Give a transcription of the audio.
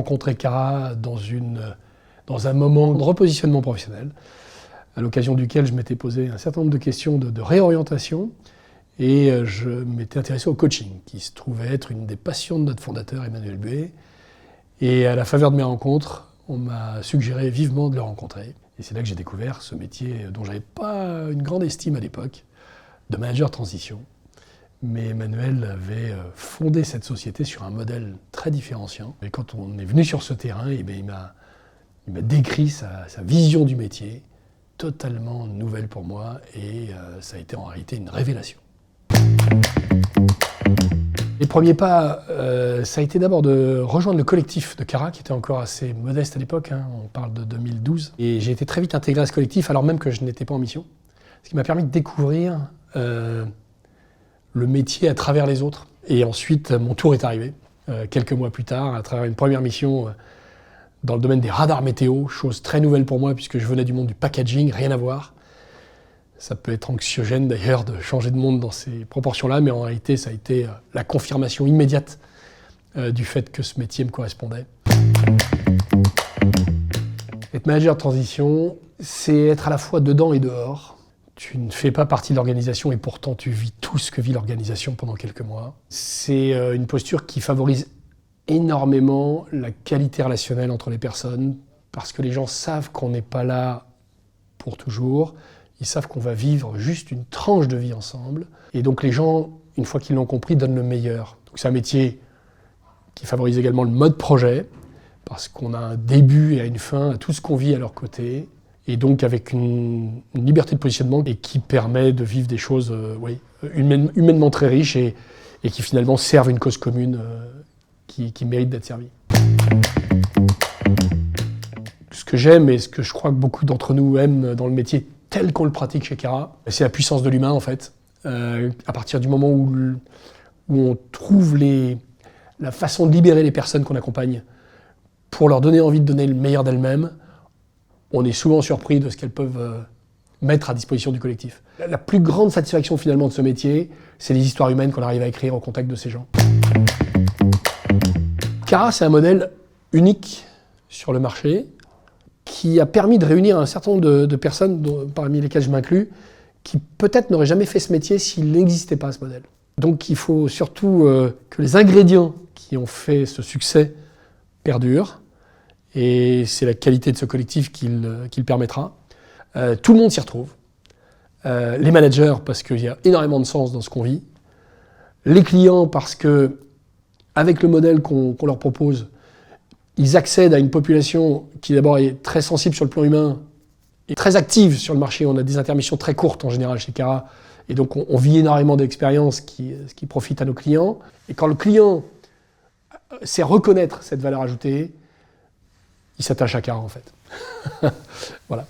rencontré Cara dans un moment de repositionnement professionnel, à l'occasion duquel je m'étais posé un certain nombre de questions de réorientation, et je m'étais intéressé au coaching, qui se trouvait être une des passions de notre fondateur Emmanuel Buet. Et à la faveur de mes rencontres, on m'a suggéré vivement de le rencontrer. Et c'est là que j'ai découvert ce métier dont je n'avais pas une grande estime à l'époque, de manager transition. Mais Emmanuel avait fondé cette société sur un modèle très différenciant. Et quand on est venu sur ce terrain, il m'a décrit sa vision du métier, totalement nouvelle pour moi, et ça a été en réalité une révélation. Les premiers pas, ça a été d'abord de rejoindre le collectif de Cara, qui était encore assez modeste à l'époque, on parle de 2012. Et j'ai été très vite intégré à ce collectif, alors même que je n'étais pas en mission. Ce qui m'a permis de découvrir le métier à travers les autres. Et ensuite, mon tour est arrivé, quelques mois plus tard, à travers une première mission dans le domaine des radars météo, chose très nouvelle pour moi, puisque je venais du monde du packaging, rien à voir. Ça peut être anxiogène d'ailleurs de changer de monde dans ces proportions-là, mais en réalité, ça a été la confirmation immédiate du fait que ce métier me correspondait. Être manager de transition, c'est être à la fois dedans et dehors. Tu ne fais pas partie de l'organisation et pourtant tu vis tout ce que vit l'organisation pendant quelques mois. C'est une posture qui favorise énormément la qualité relationnelle entre les personnes, parce que les gens savent qu'on n'est pas là pour toujours. Ils savent qu'on va vivre juste une tranche de vie ensemble. Et donc les gens, une fois qu'ils l'ont compris, donnent le meilleur. Donc c'est un métier qui favorise également le mode projet, parce qu'on a un début et une fin à tout ce qu'on vit à leur côté. Et donc avec une liberté de positionnement et qui permet de vivre des choses humainement très riches et qui finalement servent une cause commune qui mérite d'être servie. Ce que j'aime et ce que je crois que beaucoup d'entre nous aiment dans le métier tel qu'on le pratique chez Cara, c'est la puissance de l'humain en fait. À partir du moment où on trouve la façon de libérer les personnes qu'on accompagne pour leur donner envie de donner le meilleur d'elles-mêmes, on est souvent surpris de ce qu'elles peuvent mettre à disposition du collectif. La plus grande satisfaction finalement de ce métier, c'est les histoires humaines qu'on arrive à écrire au contact de ces gens. Cara, c'est un modèle unique sur le marché, qui a permis de réunir un certain nombre de personnes, parmi lesquelles je m'inclus, qui peut-être n'auraient jamais fait ce métier s'il n'existait pas ce modèle. Donc il faut surtout que les ingrédients qui ont fait ce succès perdurent, et c'est la qualité de ce collectif qui le permettra. Tout le monde s'y retrouve. Les managers, parce qu'il y a énormément de sens dans ce qu'on vit. Les clients, parce que avec le modèle qu'on leur propose, ils accèdent à une population qui d'abord est très sensible sur le plan humain et très active sur le marché. On a des intermissions très courtes en général chez Cara. Et donc on vit énormément d'expériences qui profitent à nos clients. Et quand le client sait reconnaître cette valeur ajoutée, il s'attache à Cara en fait. Voilà.